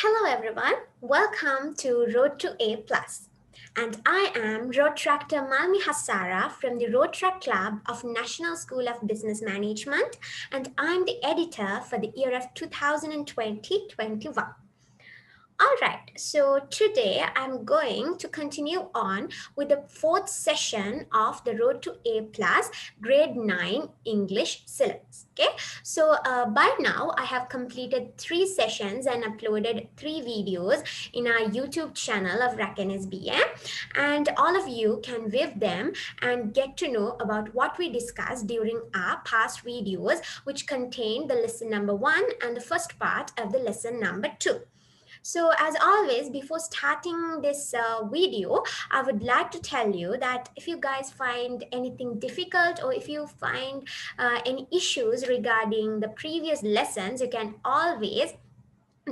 Hello everyone, welcome to Road to A+. And I am Rotaractor Malmi Hassara from the Rotaract Club of National School of Business Management, and I'm the editor for the year of 2020-21. All right, so today I'm going to continue on with the fourth session of the Road to A Plus Grade 9 English syllabus. Okay, so by now I have completed 3 sessions and uploaded 3 videos in our YouTube channel of RACN SBM, and all of you can view them and get to know about what we discussed during our past videos, which contain the lesson number 1 and the first part of the lesson number 2. So as always, before starting this video, I would like to tell you that if you guys find anything difficult or if you find any issues regarding the previous lessons, you can always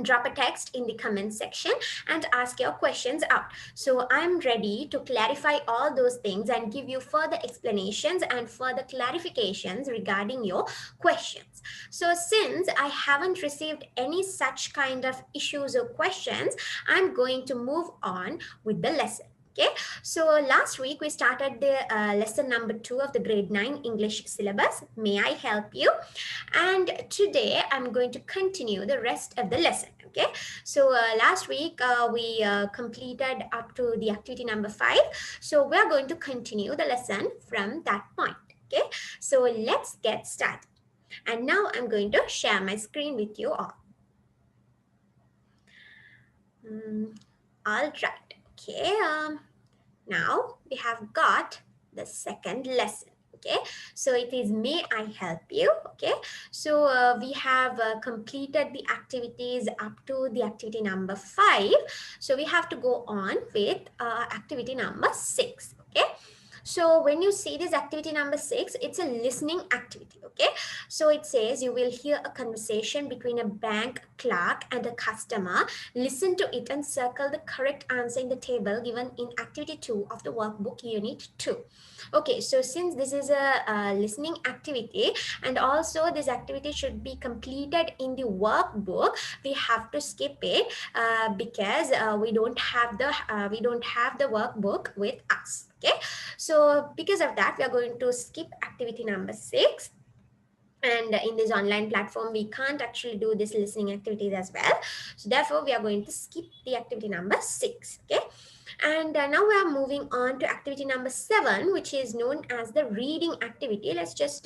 drop a text in the comment section and ask your questions out. So I'm ready to clarify all those things and give you further explanations and further clarifications regarding your questions. So since I haven't received any such kind of issues or questions, I'm going to move on with the lesson. Okay, so last week we started the lesson number 2 of the grade 9 English syllabus. May I help you? And today I'm going to continue the rest of the lesson. Okay, so last week we completed up to the activity number 5. So we're going to continue the lesson from that point. Okay, so let's get started. And now I'm going to share my screen with you all. All right. Okay. Now we have got the second lesson. Okay, so it is may I help you. Okay, so we have completed the activities up to the activity number 5. So we have to go on with activity number 6. Okay, so when you see this activity number 6, it's a listening activity. Okay, so it says you will hear a conversation between a bank clerk and a customer. Listen to it and circle the correct answer in the table given in activity 2 of the workbook unit 2. Okay, so since this is a listening activity and also this activity should be completed in the workbook, we have to skip it because we don't have the workbook with us. Okay, so because of that, we are going to skip activity number 6. And in this online platform, we can't actually do this listening activities as well. So therefore, we are going to skip the activity number 6. Okay. And now we are moving on to activity number 7, which is known as the reading activity. Let's just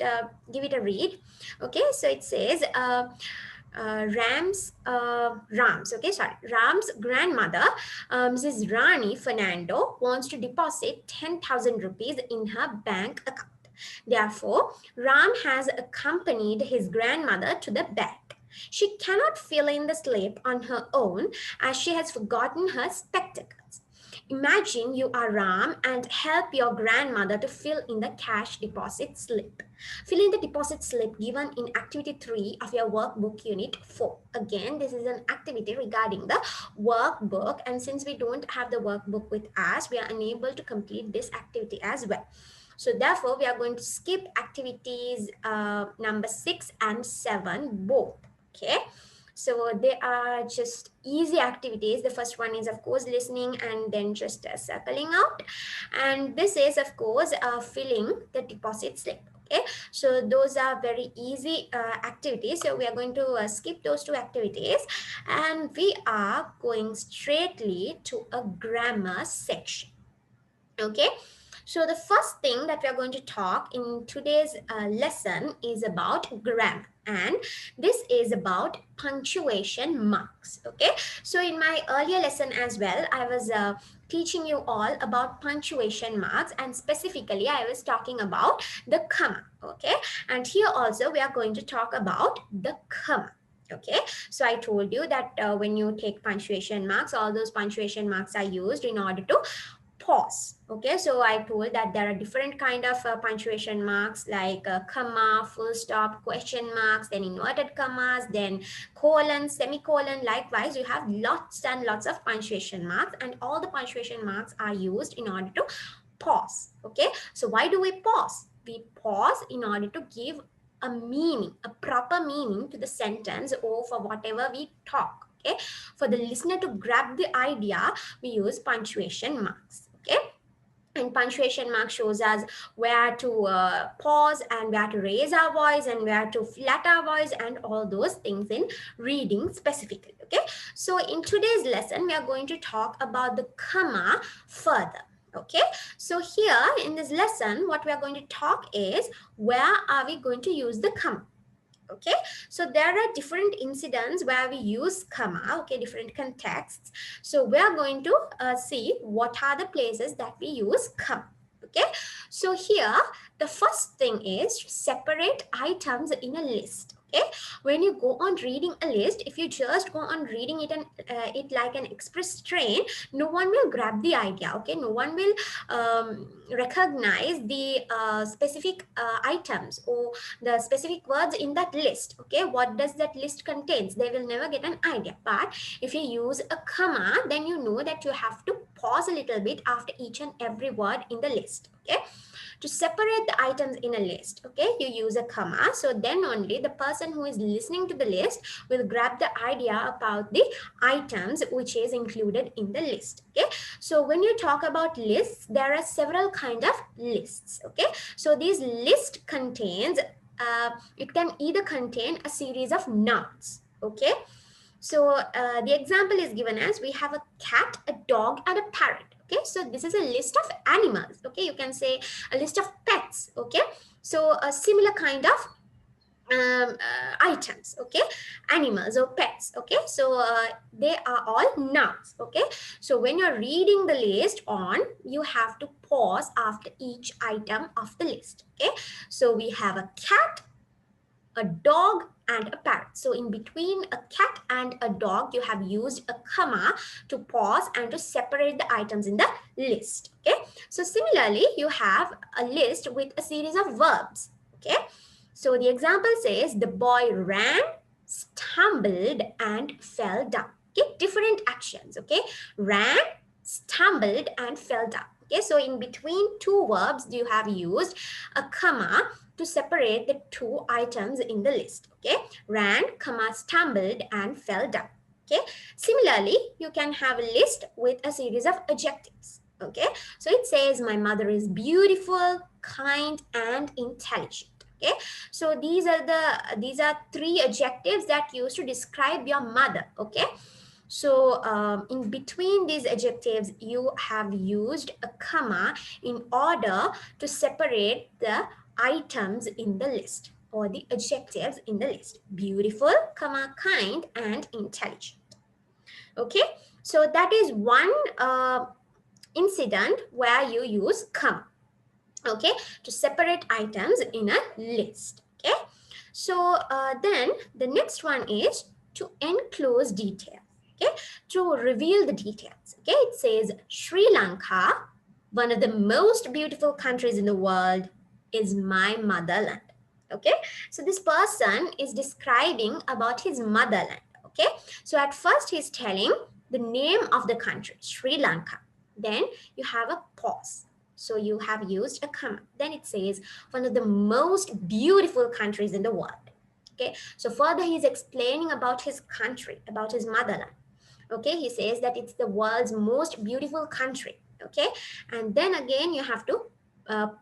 give it a read. Okay, so it says Ram's grandmother, Mrs. Rani Fernando, wants to deposit 10,000 rupees in her bank account. Therefore, Ram has accompanied his grandmother to the bank. She cannot fill in the slip on her own as she has forgotten her spectacles. Imagine you are Ram and help your grandmother to fill in the cash deposit slip. Fill in the deposit slip given in activity 3 of your workbook unit 4. Again, this is an activity regarding the workbook, and since we don't have the workbook with us, we are unable to complete this activity as well. So therefore, we are going to skip activities number 6 and 7 both. Okay. So they are just easy activities. The first one is, of course, listening and then just circling out. And this is, of course, filling the deposit slip. Okay, so those are very easy activities. So we are going to skip those 2 activities and we are going straightly to a grammar section. Okay. So the first thing that we are going to talk in today's lesson is about grammar, and this is about punctuation marks. Okay, so in my earlier lesson as well, I was teaching you all about punctuation marks, and specifically I was talking about the comma. Okay, and here also we are going to talk about the comma. Okay, so I told you that when you take punctuation marks, all those punctuation marks are used in order to pause. Okay, so I told that there are different kind of punctuation marks like comma, full stop, question marks, then inverted commas, then colon, semicolon. Likewise, you have lots and lots of punctuation marks, and all the punctuation marks are used in order to pause. Okay, so why do we pause? We pause in order to give a meaning, a proper meaning to the sentence or for whatever we talk. Okay, for the listener to grab the idea, we use punctuation marks. Okay, and punctuation mark shows us where to pause and where to raise our voice and where to flat our voice and all those things in reading specifically. Okay, so in today's lesson we are going to talk about the comma further. Okay, so here in this lesson what we are going to talk is where are we going to use the comma. Okay, so there are different incidents where we use comma. Okay, different contexts. So we are going to see what are the places that we use comma. Okay, so here the first thing is separate items in a list. Okay, when you go on reading a list, if you just go on reading it and it like an express train, no one will grab the idea. Okay, no one will recognize the specific items or the specific words in that list. Okay, what does that list contains? They will never get an idea. But if you use a comma, then you know that you have to pause a little bit after each and every word in the list. Okay, to separate the items in a list, okay, you use a comma. So then only the person who is listening to the list will grab the idea about the items which is included in the list. Okay, so when you talk about lists, there are several kind of lists. Okay, so this list contains it can either contain a series of nouns. Okay, so the example is given as we have a cat, a dog, and a parrot. Okay, so this is a list of animals. Okay, you can say a list of pets. Okay, so a similar kind of items. Okay, animals or pets. Okay, so they are all nouns. Okay, so when you're reading the list on, you have to pause after each item of the list. Okay, so we have a cat, a dog, and a parrot. So in between a cat and a dog, you have used a comma to pause and to separate the items in the list. Okay, so similarly you have a list with a series of verbs. Okay, so the example says the boy ran, stumbled, and fell down. Okay, different actions. Okay, ran, stumbled, and fell down. Okay, so in between two verbs you have used a comma to separate the two items in the list. Okay, ran, comma, stumbled, and fell down. Okay, similarly you can have a list with a series of adjectives. Okay, so it says my mother is beautiful, kind, and intelligent. Okay, so these are three adjectives that used to describe your mother. Okay, so in between these adjectives, you have used a comma in order to separate the items in the list or the adjectives in the list. Beautiful, comma, kind, and intelligent. Okay, so that is one incident where you use comma. Okay, to separate items in a list. Okay, so then the next one is to enclose details. Okay, to reveal the details. Okay, it says Sri Lanka, one of the most beautiful countries in the world, is my motherland. Okay, so this person is describing about his motherland. Okay, so at first he's telling the name of the country, Sri Lanka. Then you have a pause. So you have used a comma. Then it says one of the most beautiful countries in the world. Okay, so further he's explaining about his country, about his motherland. Okay, he says that it's the world's most beautiful country. Okay, and then again you have to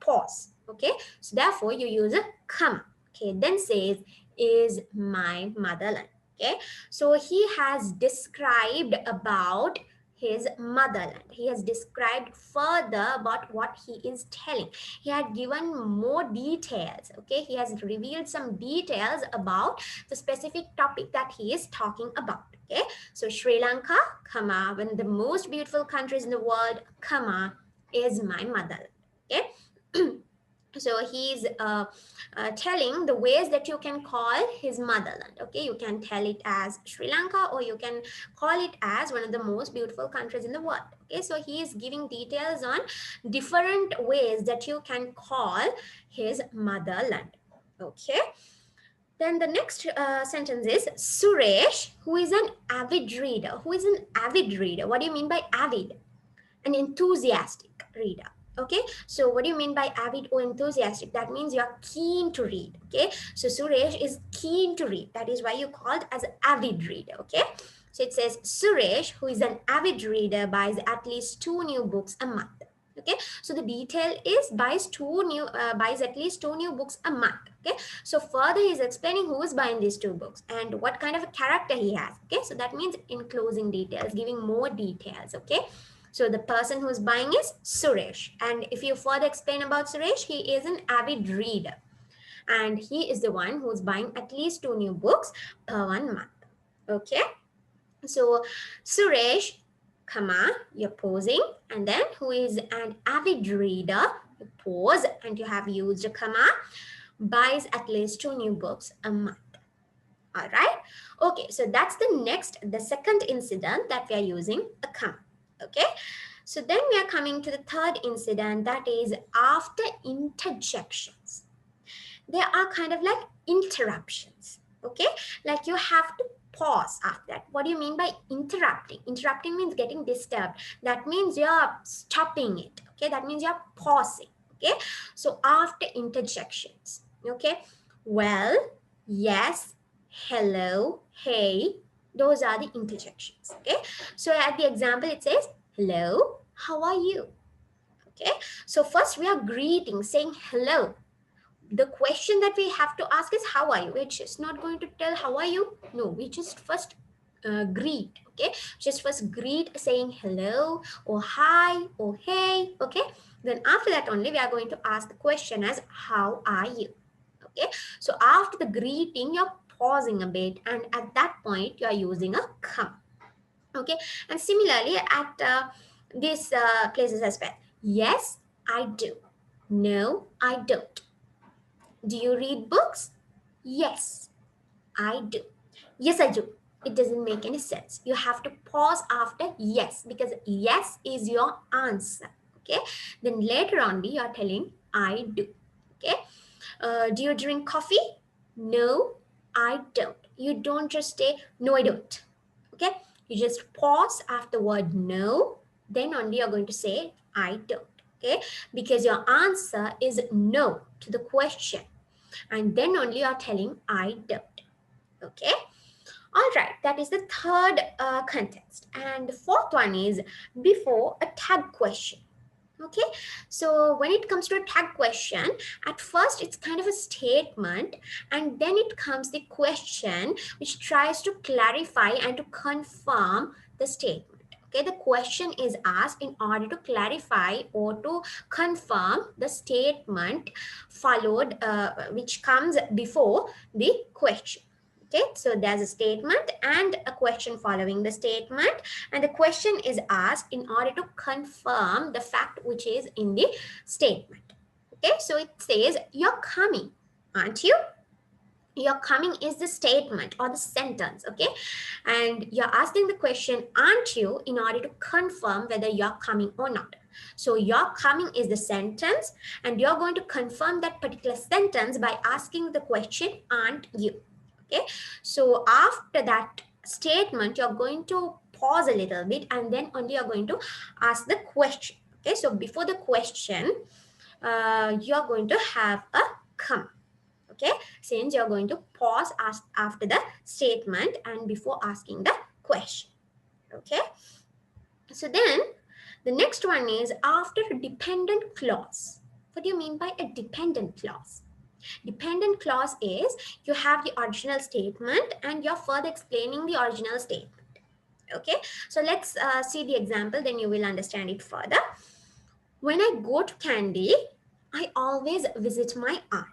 pause. Okay, so therefore you use a comma. Okay, then says is my motherland. Okay, so he has described about his motherland. He has described further about what he is telling. He had given more details. Okay, he has revealed some details about the specific topic that he is talking about. Okay, so Sri Lanka, comma, one of the most beautiful countries in the world, comma, is my motherland. Okay. So he's telling the ways that you can call his motherland. Okay, you can tell it as Sri Lanka or you can call it as one of the most beautiful countries in the world. Okay, so he is giving details on different ways that you can call his motherland. Okay, then the next sentence is Suresh, who is an avid reader. Who is an avid reader? What do you mean by avid? An enthusiastic reader. Okay, so what do you mean by avid or enthusiastic? That means you are keen to read. Okay, so Suresh is keen to read. That is why you called as avid reader. Okay, So it says Suresh, who is an avid reader, buys at least 2 new books a month. Okay, so the detail is buys at least 2 new books a month. Okay, so further he is explaining who is buying these 2 books and what kind of a character he has. Okay, so that means enclosing details, giving more details. Okay, so the person who is buying is Suresh, and if you further explain about Suresh, he is an avid reader and he is the one who is buying at least 2 new books per 1 month. Okay, so Suresh, comma, you're posing, and then who is an avid reader, you pose and you have used a comma, buys at least 2 new books a month. All right. Okay, so that's the second incident that we are using a comma. Okay, so then we are coming to the third incident, that is after interjections. They are kind of like interruptions. Okay, like you have to pause after that. What do you mean by interrupting? Interrupting means getting disturbed. That means you're stopping it. Okay, that means you're pausing. Okay, so after interjections. Okay, well, yes, hello, hey, those are the interjections. Okay, so at the example it says hello, how are you? Okay, so first we are greeting, saying hello. The question that we have to ask is how are you. We're just not going to tell how are you. No, we just first greet. Okay, just first greet saying hello or hi or hey. Okay, then after that only we are going to ask the question as how are you. Okay, so after the greeting you're pausing a bit, and at that point you are using a come. Okay, and similarly at these places as well. Yes, I do. No, I don't. Do you read books? Yes, I do. Yes, I do. It doesn't make any sense. You have to pause after yes, because yes is your answer. Okay. Then later on, you are telling I do. Okay. Do you drink coffee? No, I don't. You don't just say no, I don't. Okay. You just pause after word no. Then only you're going to say I don't. Okay. Because your answer is no to the question, and then only you're telling I don't. Okay, all right, that is the third context, and the fourth one is before a tag question. Okay, so when it comes to a tag question, at first it's kind of a statement, and then it comes the question which tries to clarify and to confirm the statement. Okay, the question is asked in order to clarify or to confirm the statement followed, which comes before the question. Okay, so there's a statement and a question following the statement, and the question is asked in order to confirm the fact which is in the statement. Okay, so it says you're coming, aren't you? You're coming is the statement or the sentence. Okay, and you're asking the question aren't you in order to confirm whether you're coming or not. So you're coming is the sentence, and you're going to confirm that particular sentence by asking the question aren't you. Okay, so after that statement you're going to pause a little bit, and then only you're going to ask the question. Okay, so before the question you're going to have a come. Okay, since you're going to pause after the statement and before asking the question. Okay, so then the next one is after a dependent clause. What do you mean by a dependent clause? Dependent clause is you have the original statement and you're further explaining the original statement. Okay, so let's see the example, then you will understand it further. When I go to Candy, I always visit my aunt.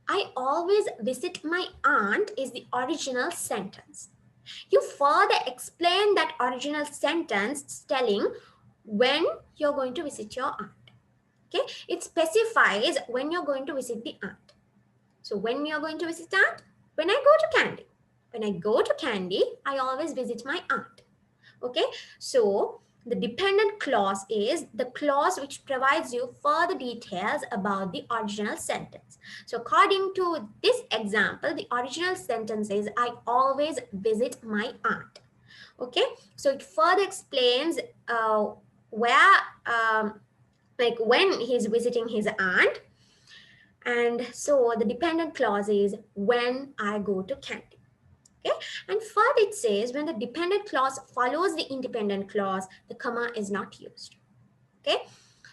I always visit my aunt is the original sentence. You further explain that original sentence telling when you're going to visit your aunt. Okay, it specifies when you're going to visit the aunt. So when you're going to visit aunt? When I go to Candy. When I go to Candy, I always visit my aunt. Okay, so the dependent clause is the clause which provides you further details about the original sentence. So according to this example, the original sentence is I always visit my aunt. Okay, so it further explains where like when he's visiting his aunt. And so the dependent clause is when I go to Candy. Okay, and third, it says when the dependent clause follows the independent clause, the comma is not used. Okay,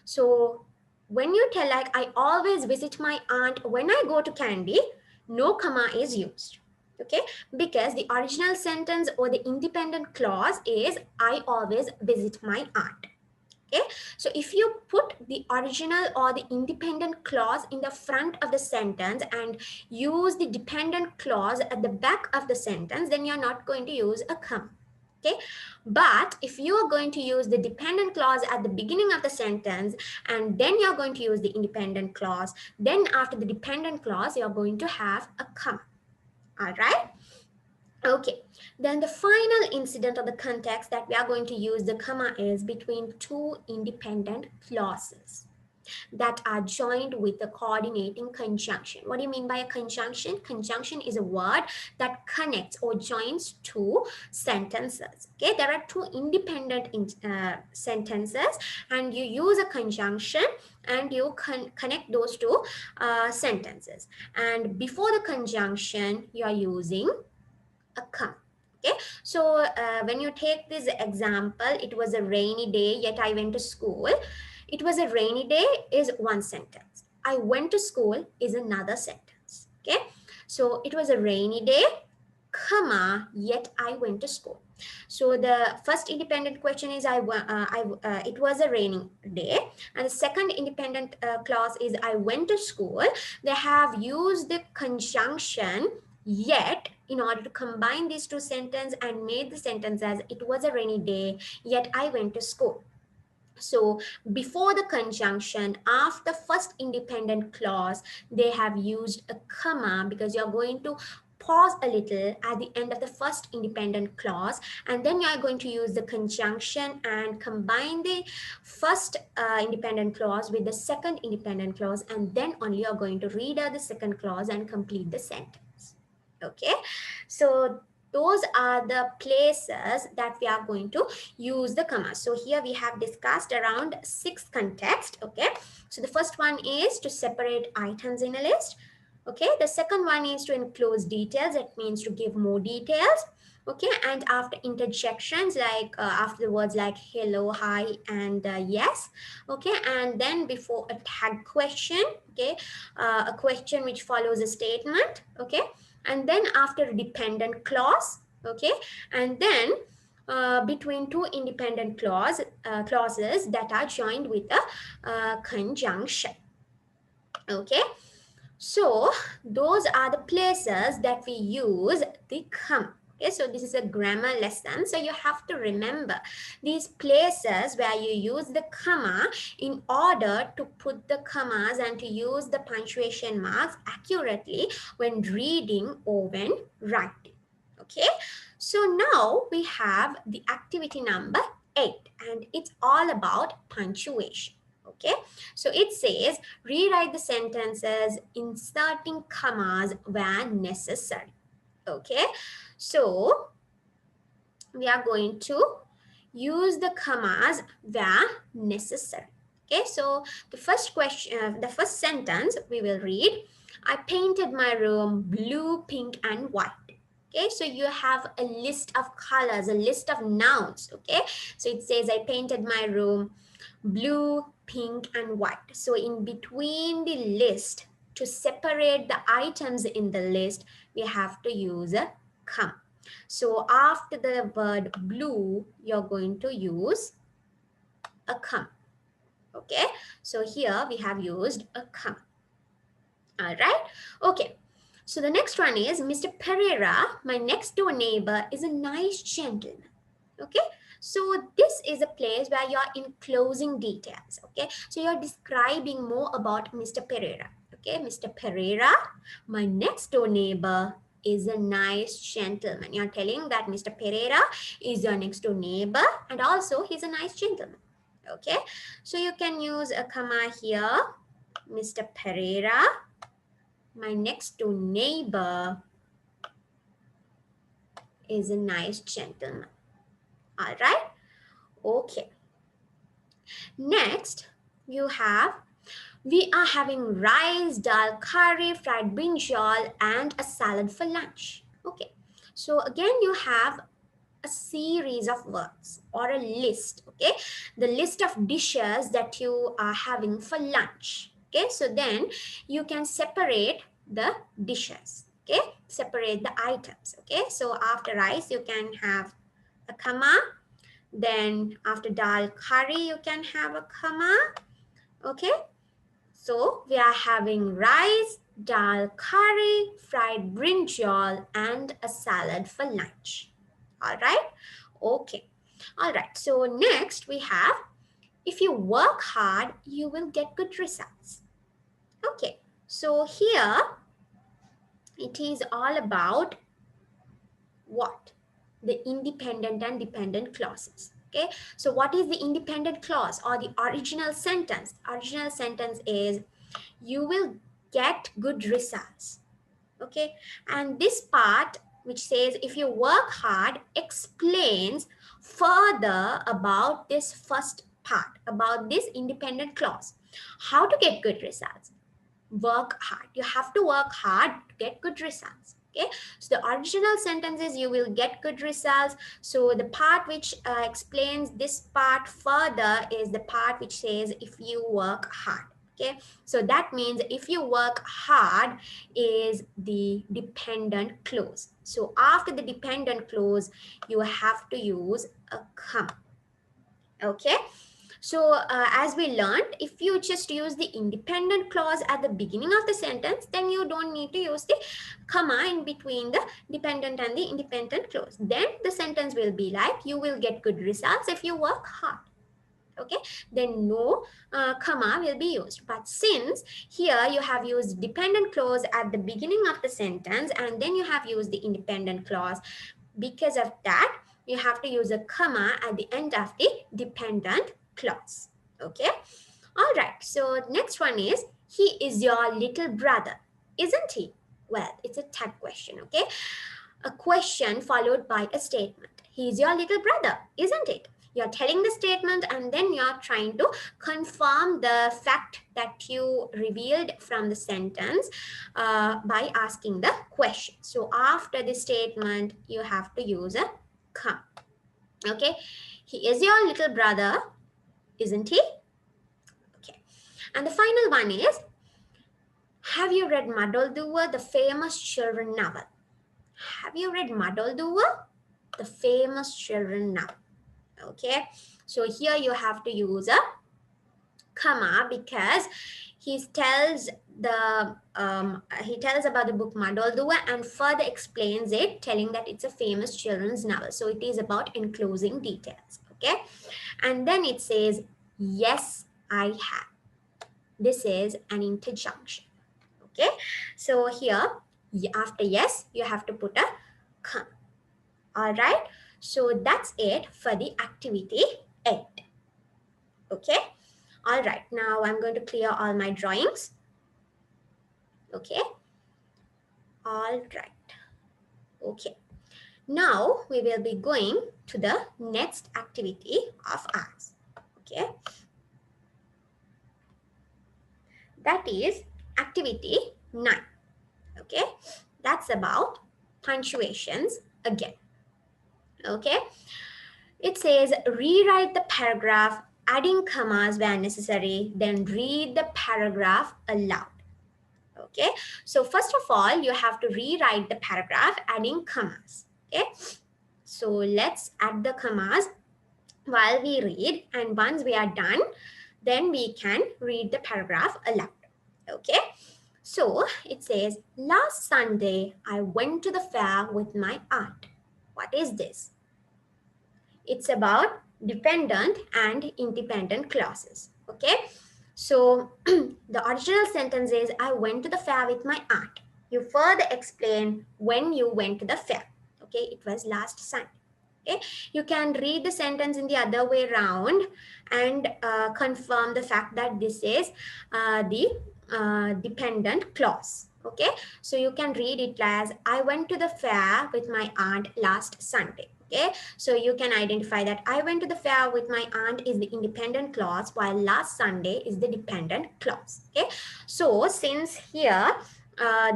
so when you tell like I always visit my aunt when I go to Candy, no comma is used. Okay, because the original sentence or the independent clause is I always visit my aunt. Okay, so if you put the original or the independent clause in the front of the sentence and use the dependent clause at the back of the sentence, then you're not going to use a comma. Okay, but if you are going to use the dependent clause at the beginning of the sentence and then you're going to use the independent clause, then after the dependent clause you're going to have a comma. All right. Okay, then the final incident of the context that we are going to use the comma is between two independent clauses that are joined with a coordinating conjunction. What do you mean by a conjunction? Conjunction is a word that connects or joins two sentences. Okay, there are two independent sentences and you use a conjunction and you connect those two sentences. And before the conjunction, you are using a comma. Okay, so when you take this example, it was a rainy day yet I went to school. It was a rainy day is one sentence. I went to school is another sentence. Okay, so it was a rainy day comma yet I went to school. So the first independent question is it was a raining day, and the second independent clause is I went to school. They have used the conjunction yet in order to combine these two sentences and made the sentence as it was a rainy day yet I went to school. So before the conjunction, after first independent clause, they have used a comma because you're going to pause a little at the end of the first independent clause, and then you are going to use the conjunction and combine the first independent clause with the second independent clause, and then only you're going to read out the second clause and complete the sentence. Okay, so those are the places that we are going to use the comma. So here we have discussed around 6 contexts. Okay, so the first one is to separate items in a list. Okay, the second one is to enclose details. It means to give more details. Okay, and after interjections like after the words like hello, hi, and yes. Okay, and then before a tag question. Okay, a question which follows a statement. Okay, and then after a dependent clause. Okay, and then between two independent clauses that are joined with a conjunction. Okay, so those are the places that we use the comma. Okay, so this is a grammar lesson. So you have to remember these places where you use the comma in order to put the commas and to use the punctuation marks accurately when reading or when writing. Okay, so now we have the activity number 8 and it's all about punctuation. Okay, so it says rewrite the sentences inserting commas where necessary. Okay, so we are going to use the commas where necessary. Okay, so the first question, the first sentence we will read, I painted my room blue, pink, and white. Okay, so you have a list of colors, a list of nouns. Okay, so it says I painted my room blue, pink, and white. So in between the list, to separate the items in the list, we have to use a comma. So after the word blue, you're going to use a comma. Okay, so here we have used a comma. All right, okay. So the next one is Mr. Pereira, my next door neighbor, is a nice gentleman. Okay, so this is a place where you are enclosing details. Okay, so you're describing more about Mr. Pereira. Okay, Mr. Pereira, my next door neighbor, is a nice gentleman. You're telling that Mr. Pereira is your next door neighbor and also he's a nice gentleman. Okay, so you can use a comma here. Mr. Pereira, my next door neighbor, is a nice gentleman. All right, okay. Next, you have, we are having rice, dal, curry, fried brinjal, and a salad for lunch. Okay, So again, you have a series of words or a list. Okay, the list of dishes that you are having for lunch. Okay, so then you can separate the dishes. Okay, separate the items. Okay, so after rice you can have a comma, then after dal curry you can have a comma. Okay, so we are having rice, dal curry, fried brinjal, and a salad for lunch. All right. Okay. All right. So next we have, if you work hard, you will get good results. Okay. So here it is all about what? The independent and dependent clauses. Okay. So what is the independent clause or the original sentence? Original sentence is, you will get good results. Okay, and this part which says if you work hard explains further about this first part, about this independent clause, how to get good results. Work hard, you have to work hard to get good results. Okay, so the original sentence is, you will get good results. So the part which explains this part further is the part which says if you work hard. Okay, so that means if you work hard is the dependent clause. So after the dependent clause you have to use a comma. Okay, so as we learned, if you just use the independent clause at the beginning of the sentence, then you don't need to use the comma in between the dependent and the independent clause. Then the sentence will be like, you will get good results if you work hard. Okay, then no comma will be used. But since here you have used dependent clause at the beginning of the sentence and then you have used the independent clause, because of that you have to use a comma at the end of the dependent clause. Okay, all right, so next one is, he is your little brother, isn't he? Well, it's a tag question. Okay, a question followed by a statement. He's your little brother, isn't it? You're telling the statement and then you're trying to confirm the fact that you revealed from the sentence by asking the question. So after the statement, you have to use a comma. Okay, he is your little brother, isn't he? Okay, and the final one is, have you read Muddledooer, the famous children novel? Have you read Muddledooer, the famous children novel? Okay, so here you have to use a comma because he tells about the book Muddledooer and further explains it, telling that it's a famous children's novel. So it is about enclosing details. Okay, and then it says, yes, I have. This is an interjunction. Okay, so here after yes you have to put a comma. All right, so that's it for the activity 8. Okay, all right, now I'm going to clear all my drawings. Okay, all right. Okay, now we will be going to the next activity of ours. Okay, that is activity 9. Okay, that's about punctuations again. Okay, it says rewrite the paragraph adding commas where necessary, then read the paragraph aloud. Okay, so first of all you have to rewrite the paragraph adding commas. Okay, so let's add the commas while we read, and once we are done then we can read the paragraph aloud. Okay, so it says, last Sunday I went to the fair with my aunt. What is this? It's about dependent and independent clauses. Okay, so the original sentence is, I went to the fair with my aunt. You further explain when you went to the fair. Okay, it was last Sunday. Okay, you can read the sentence in the other way around and confirm the fact that this is the dependent clause. Okay, so you can read it as, I went to the fair with my aunt last Sunday. Okay, so you can identify that I went to the fair with my aunt is the independent clause, while last Sunday is the dependent clause. Okay, so since here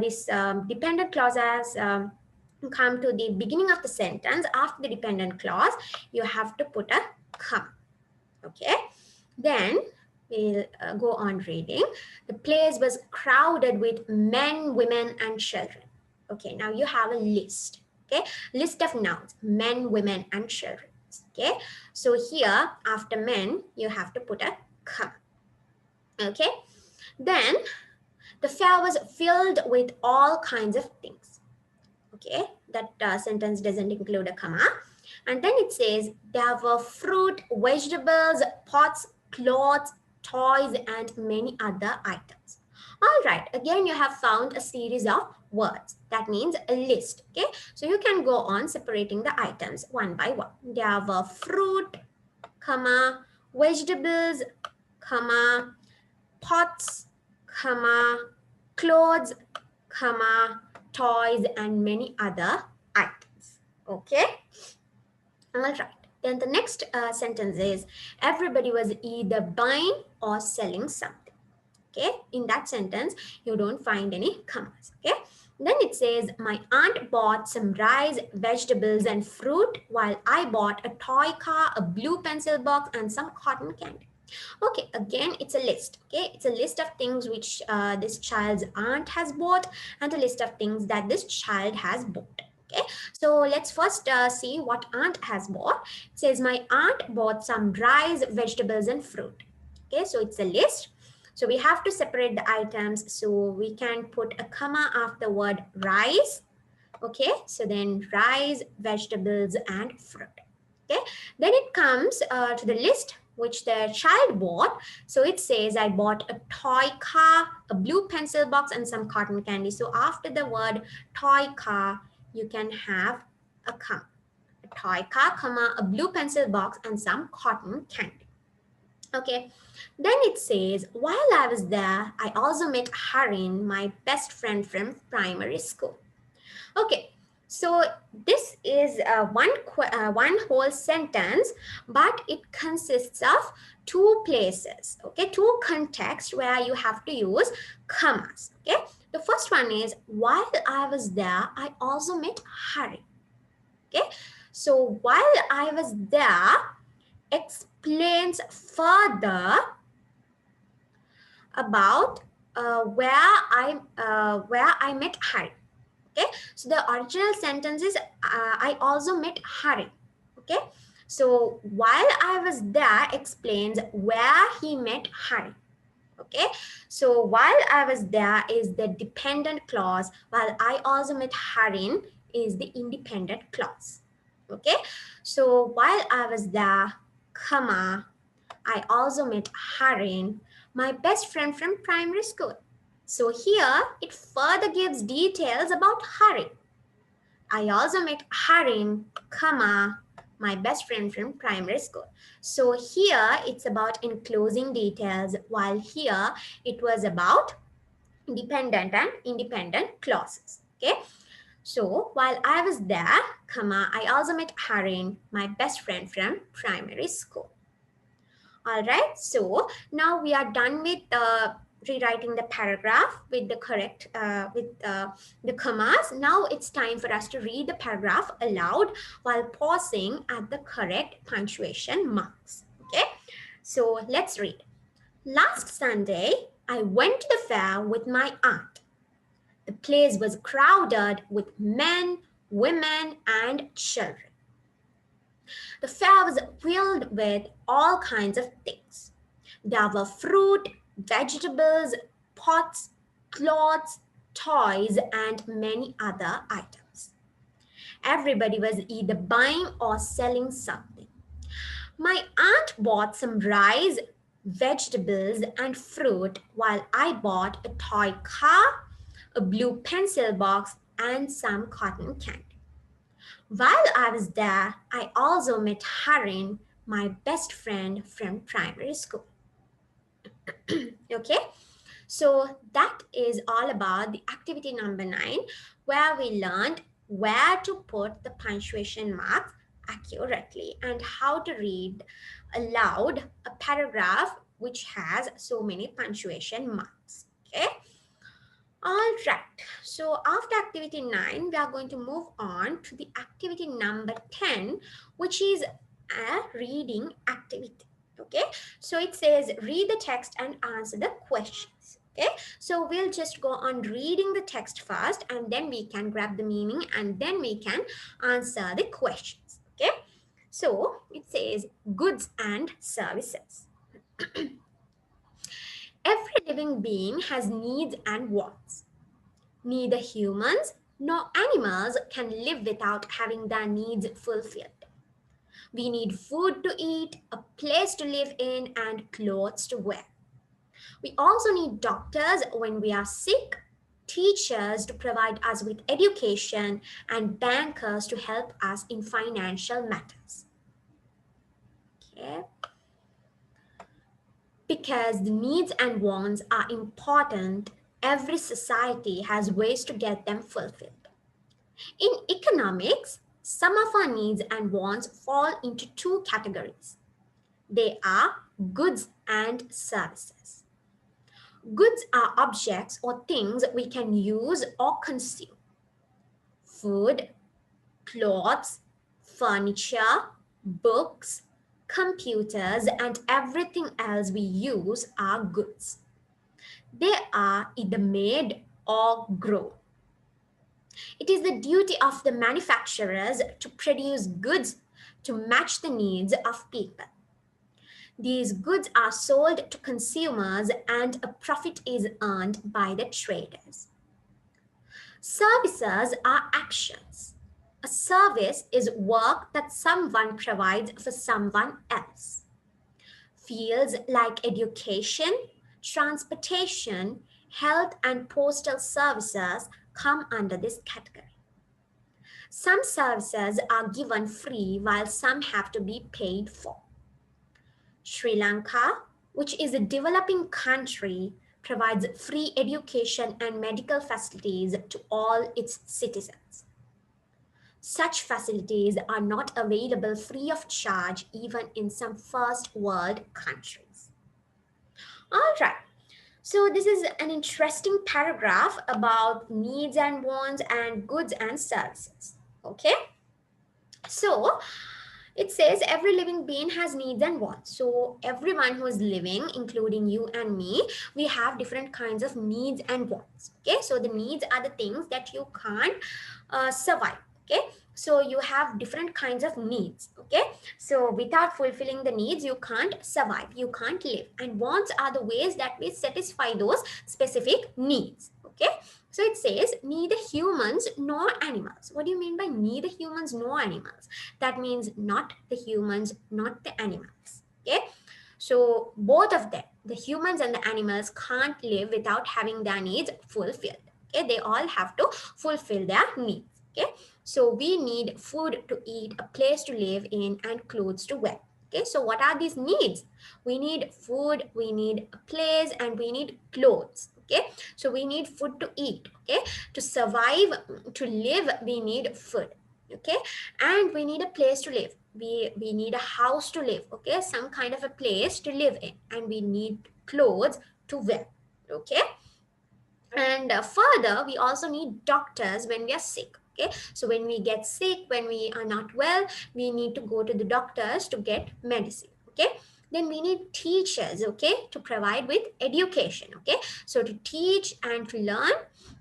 this dependent clause has come to the beginning of the sentence, after the dependent clause, you have to put a comma. Okay, then we'll go on reading. The place was crowded with men, women, and children. Okay, now you have a list. Okay, list of nouns: men, women, and children. Okay, so here after men, you have to put a comma. Okay, then the fair was filled with all kinds of things. Okay, that sentence doesn't include a comma. And then it says there were fruit, vegetables, pots, clothes, toys, and many other items. All right, again you have found a series of words. That means a list. Okay, so you can go on separating the items one by one. There were fruit, comma, vegetables, comma, pots, comma, clothes, comma, toys, and many other items. Okay, all right. Then the next sentence is everybody was either buying or selling something. Okay, in that sentence you don't find any commas. Okay, then it says my aunt bought some rice, vegetables, and fruit while I bought a toy car, a blue pencil box, and some cotton candy. Okay, again it's a list. Okay, it's a list of things which this child's aunt has bought and a list of things that this child has bought. Okay, so let's first see what aunt has bought. It says my aunt bought some rice, vegetables, and fruit. Okay, so it's a list. So we have to separate the items. So we can put a comma after the word rice. Okay, so then rice, vegetables, and fruit. Okay, then it comes to the list which the child bought. So it says I bought a toy car, a blue pencil box, and some cotton candy. So after the word toy car, you can have a comma. A toy car, comma, a blue pencil box, and some cotton candy. Okay, then it says, while I was there, I also met Harin, my best friend from primary school. Okay, so this is one whole sentence, but it consists of two places, okay, two contexts where you have to use commas. Okay, the first one is, while I was there, I also met Hari. Okay, so while I was there explains further about where I met Hari. Okay, so the original sentence is I also met Hari. Okay, so while I was there explains where he met Hari. Okay, so while I was there is the dependent clause, while I also met Harin is the independent clause. Okay, so while I was there, comma, I also met Harin, my best friend from primary school. So here it further gives details about Hari. I also met Harin, comma, my best friend from primary school. So here it's about enclosing details, while here it was about dependent and independent clauses. Okay. So while I was there, comma, I also met Harin, my best friend from primary school. All right, so now we are done with rewriting the paragraph with the correct the commas. Now it's time for us to read the paragraph aloud while pausing at the correct punctuation marks. Okay, so let's read. Last Sunday, I went to the fair with my aunt. The place was crowded with men, women, and children. The fair was filled with all kinds of things. There were fruit, vegetables, pots, clothes, toys, and many other items. Everybody was either buying or selling something. My aunt bought some rice, vegetables, and fruit, while I bought a toy car, a blue pencil box, and some cotton candy. While I was there, I also met Harin, my best friend from primary school. Okay, so that is all about the activity number 9, where we learned where to put the punctuation marks accurately and how to read aloud a paragraph which has so many punctuation marks. Okay. All right. So after activity 9, we are going to move on to the activity number 10, which is a reading activity. Okay. So it says read the text and answer the questions. Okay. So we'll just go on reading the text first, and then we can grab the meaning, and then we can answer the questions. Okay. So it says goods and services. Every living being has needs and wants. Neither humans nor animals can live without having their needs fulfilled. We need food to eat, a place to live in, and clothes to wear. We also need doctors when we are sick, teachers to provide us with education, and bankers to help us in financial matters. Okay? Because the needs and wants are important, every society has ways to get them fulfilled. In economics, some of our needs and wants fall into two categories. They are goods and services. Goods are objects or things we can use or consume. Food, clothes, furniture, books, computers, and everything else we use are goods. They are either made or grown. It is the duty of the manufacturers to produce goods to match the needs of people. These goods are sold to consumers and a profit is earned by the traders. Services are actions. A service is work that someone provides for someone else. Fields like education, transportation, health, and postal services come under this category. Some services are given free while some have to be paid for. Sri Lanka, which is a developing country, provides free education and medical facilities to all its citizens. Such facilities are not available free of charge even in some first world countries. All right. So this is an interesting paragraph about needs and wants and goods and services. Okay? So it says every living being has needs and wants. So everyone who is living, including you and me, we have different kinds of needs and wants. Okay, so the needs are the things that you can't survive. Okay, so you have different kinds of needs. Okay, so without fulfilling the needs, you can't survive, you can't live. And wants are the ways that we satisfy those specific needs. Okay, so it says neither humans nor animals. What do you mean by neither humans nor animals? That means not the humans, not the animals. Okay, so both of them, the humans and the animals, can't live without having their needs fulfilled. Okay, they all have to fulfill their needs. Okay, so we need food to eat, a place to live in, and clothes to wear. Okay, so what are these needs? We need food, we need a place, and we need clothes. Okay, so we need food to eat. Okay, to survive, to live, we need food. Okay, and we need a place to live. We need a house to live. Okay, some kind of a place to live in, and we need clothes to wear. Okay, and further, we also need doctors when we are sick. Okay, so when we get sick, when we are not well, we need to go to the doctors to get medicine. Okay, then we need teachers, okay, to provide with education. Okay, so to teach and to learn,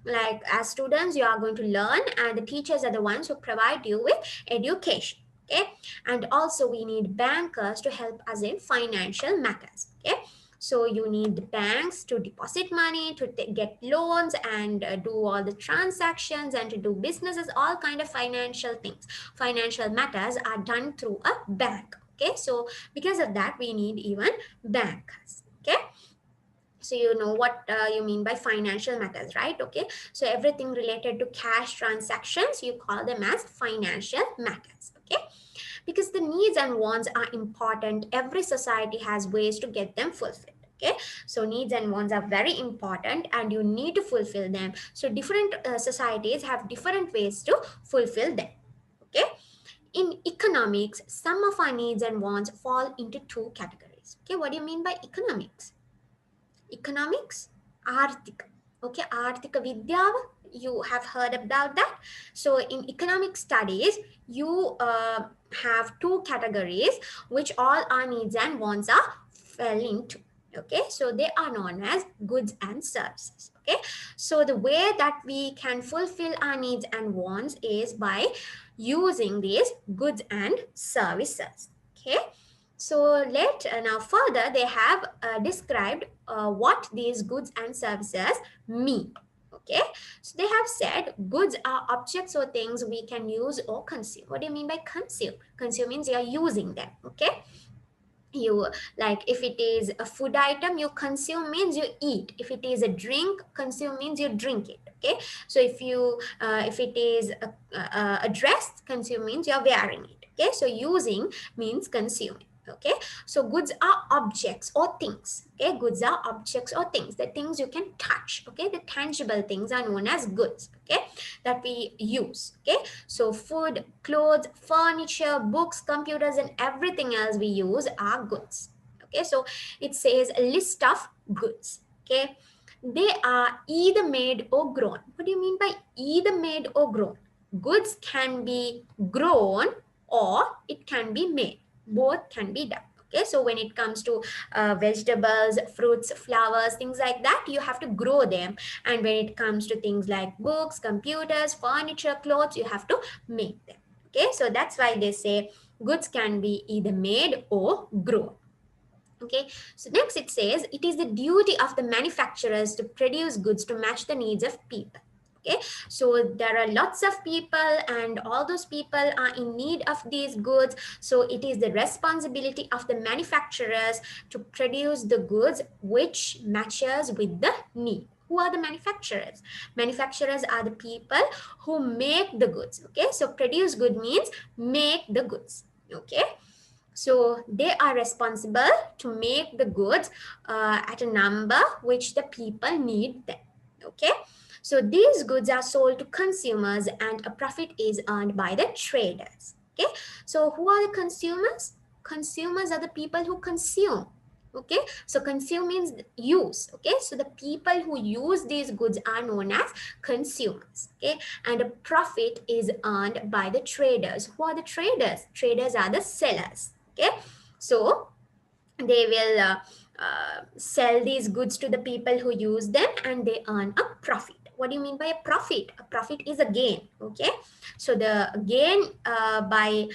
like as students you are going to learn, and the teachers are the ones who provide you with education. Okay, and also we need bankers to help us in financial matters. Okay, so you need banks to deposit money, to get loans, and do all the transactions, and to do businesses. All kind of financial things, financial matters are done through a bank. Okay, so because of that we need even bankers. Okay, so you know what you mean by financial matters, right? Okay, so everything related to cash transactions, you call them as financial matters. Okay, because the needs and wants are important, every society has ways to get them fulfilled. Okay, so needs and wants are very important and you need to fulfill them. So different societies have different ways to fulfill them. Okay, in economics, some of our needs and wants fall into two categories. Okay, what do you mean by economics? Economics, arthika. Okay, Arthika Vidya, you have heard about that. So in economic studies, you have two categories which all our needs and wants are fell into. Okay, so they are known as goods and services. Okay, so the way that we can fulfill our needs and wants is by using these goods and services. Okay, so let now further they have described what these goods and services mean. Okay, so they have said goods are objects or things we can use or consume. What do you mean by consume? Consume means you are using them. Okay, you, like if it is a food item, you consume means you eat. If it is a drink, consume means you drink it. Okay, so if it is a dress, consume means you are wearing it. Okay, so using means consuming. Okay, so goods are objects or things. Okay, goods are objects or things, the things you can touch. Okay, the tangible things are known as goods. Okay, that we use. Okay, so food, clothes, furniture, books, computers, and everything else we use are goods. Okay, so it says a list of goods. Okay, they are either made or grown. What do you mean by either made or grown? Goods can be grown or it can be made. Both can be done. Okay, so when it comes to vegetables, fruits, flowers, things like that, you have to grow them. And when it comes to things like books, computers, furniture, clothes, you have to make them. Okay, so that's why they say goods can be either made or grown. Okay, so next it says it is the duty of the manufacturers to produce goods to match the needs of people. Okay, so there are lots of people and all those people are in need of these goods, so it is the responsibility of the manufacturers to produce the goods which matches with the need. Who are the manufacturers? Manufacturers are the people who make the goods. Okay, so produce good means make the goods. Okay, so they are responsible to make the goods at a number which the people need them. Okay, so these goods are sold to consumers and a profit is earned by the traders. Okay, so who are the consumers? Consumers are the people who consume. Okay, so consume means use. Okay, so the people who use these goods are known as consumers. Okay, and a profit is earned by the traders. Who are the traders? Traders are the sellers. Okay, so they will sell these goods to the people who use them and they earn a profit. What do you mean by a profit? A profit is a gain. Okay, so the gain by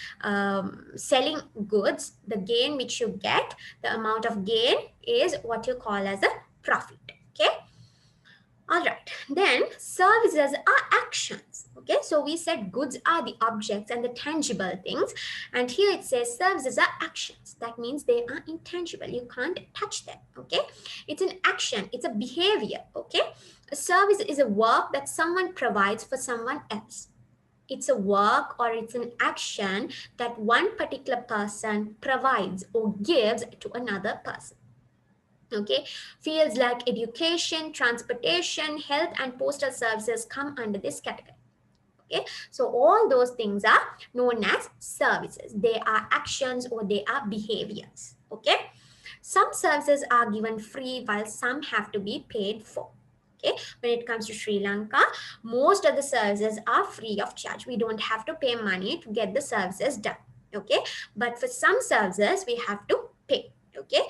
selling goods, the gain which you get, the amount of gain is what you call as a profit. Okay, all right, then services are actions. Okay, so we said goods are the objects and the tangible things, and here it says services are actions. That means they are intangible, you can't touch them. Okay, it's an action, it's a behavior. Okay, a service is a work that someone provides for someone else. It's a work or it's an action that one particular person provides or gives to another person. Okay, fields like education, transportation, health, and postal services come under this category. Okay, so all those things are known as services. They are actions or they are behaviors. Okay, some services are given free while some have to be paid for. Okay, when it comes to Sri Lanka, most of the services are free of charge. We don't have to pay money to get the services done. Okay, but for some services we have to pay. Okay,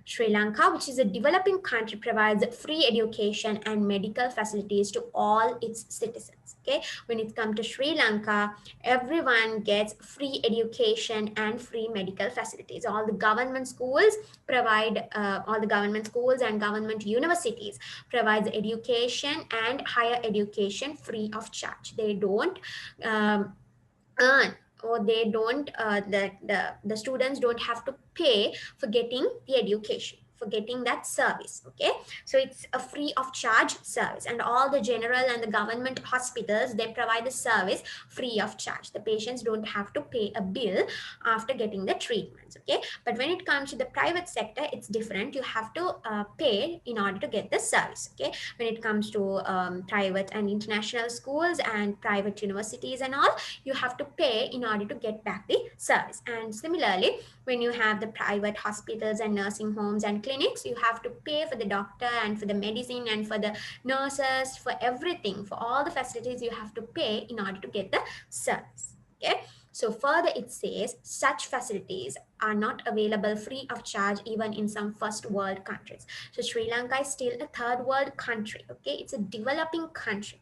Sri Lanka, which is a developing country, provides free education and medical facilities to all its citizens. Okay, when it comes to Sri Lanka, everyone gets free education and free medical facilities. All the government schools provide, all the government schools and government universities provides education and higher education free of charge. They don't earn, or they don't the students don't have to pay for getting the education, for getting that service. Okay, so it's a free of charge service, and all the general and the government hospitals, they provide the service free of charge. The patients don't have to pay a bill after getting the treatments. Okay, but when it comes to the private sector, it's different. You have to pay in order to get the service. Okay, when it comes to private and international schools and private universities and all, you have to pay in order to get back the service. And similarly, when you have the private hospitals and nursing homes and clinics, you have to pay for the doctor and for the medicine and for the nurses, for everything, for all the facilities you have to pay in order to get the service. Okay, so further it says such facilities are not available free of charge even in some first world countries. So Sri Lanka is still a third world country. Okay, it's a developing country,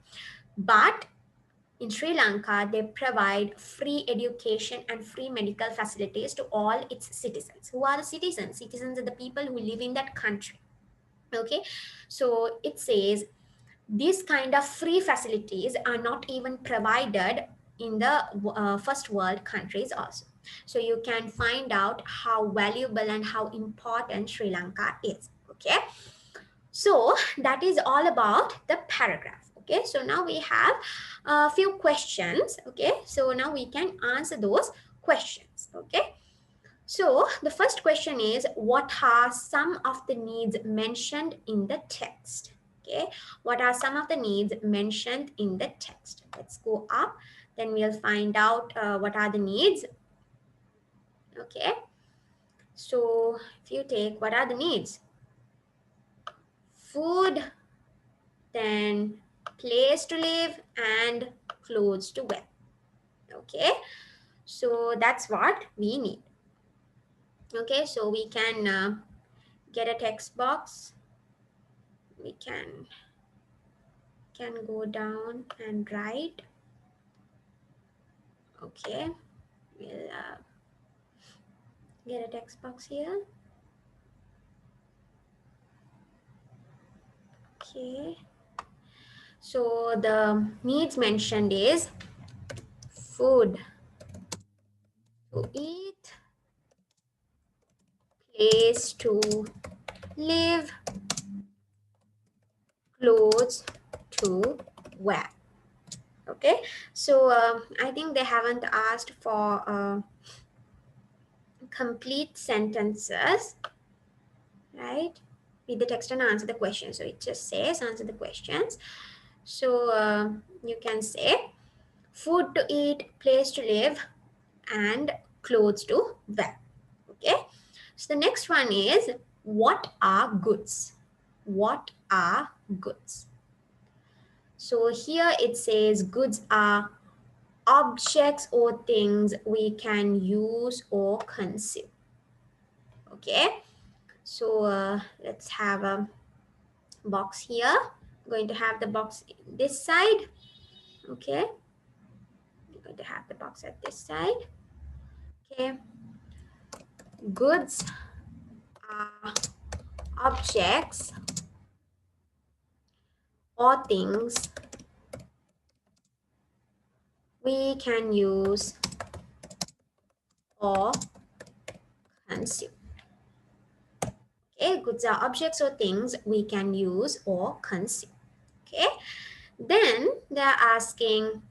but in Sri Lanka, they provide free education and free medical facilities to all its citizens. Who are the citizens? Citizens are the people who live in that country. Okay, so it says these kind of free facilities are not even provided in the first world countries also. So you can find out how valuable and how important Sri Lanka is. Okay, so that is all about the paragraph. Okay, so now we have a few questions. Okay, so now we can answer those questions. Okay, so the first question is, what are some of the needs mentioned in the text? Okay, what are some of the needs mentioned in the text? Let's go up, then we'll find out what are the needs. Okay, so if you take what are the needs? Food, then place to live, and clothes to wear. Okay, so that's what we need. Okay, so we can get a text box. We can go down and write. Okay, we'll get a text box here. Okay, so the needs mentioned is food to eat, place to live, clothes to wear. Okay, so I think they haven't asked for complete sentences, right? Read the text and answer the question. So it just says answer the questions. So you can say food to eat, place to live, and clothes to wear. Okay, so the next one is, what are goods? What are goods? So here it says goods are objects or things we can use or consume. Okay, so let's have a box here. I'm going to have the box this side. Okay, I'm going to have the box at this side. Okay, goods are objects or things we can use or consume. Okay, goods are objects or things we can use or consume. Okay, then they're asking,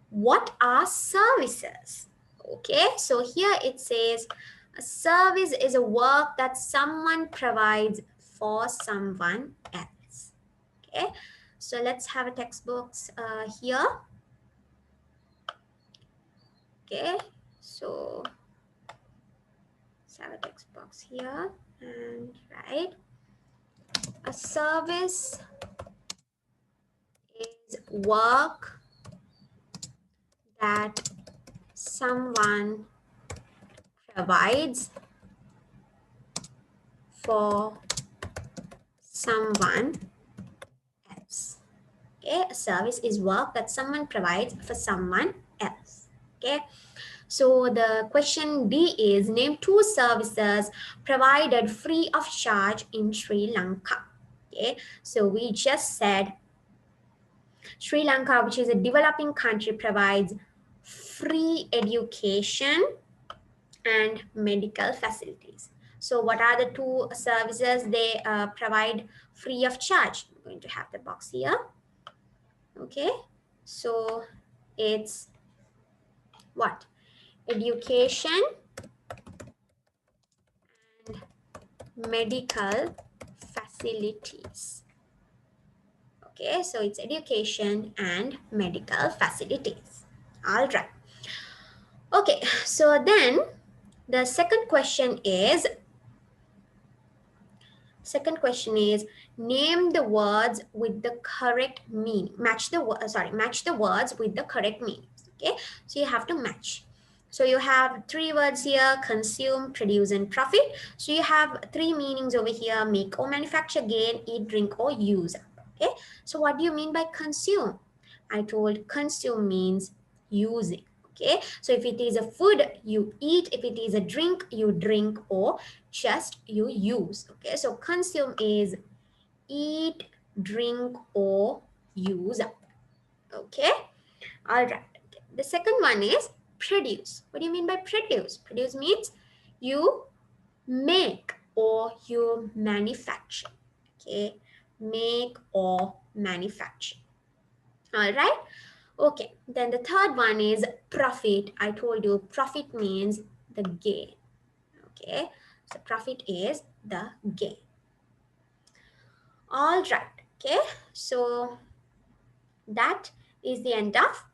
what are services? Okay, so here it says a service is a work that someone provides for someone else. Okay, so let's have a textbooks here. Okay, so let's have a text box here and write, a service is work that someone provides for someone else. Okay, a service is work that someone provides for someone else. Okay, so the question D is, name two services provided free of charge in Sri Lanka. Okay, so we just said Sri Lanka, which is a developing country, provides free education and medical facilities. So what are the two services they provide free of charge? I'm going to have the box here. Okay, so it's what? Education and medical facilities. Okay, so it's education and medical facilities. All right. Okay, so then the second question is, Second question is name the words with the correct meaning. Match the words with the correct meanings. Okay, so you have to match. So you have three words here: consume, produce, and profit. So you have three meanings over here: make or manufacture, gain, eat, drink, or use up. Okay, so what do you mean by consume? I told consume means using. Okay, so if it is a food, you eat. If it is a drink, you drink, or just you use. Okay, so consume is eat, drink, or use up. Okay, all right. Okay. The second one is produce. What do you mean by produce? Produce means you make or you manufacture. Okay, make or manufacture. All right. Okay, then the third one is profit. I told you profit means the gain. Okay, so profit is the gain. All right. Okay, so that is the end of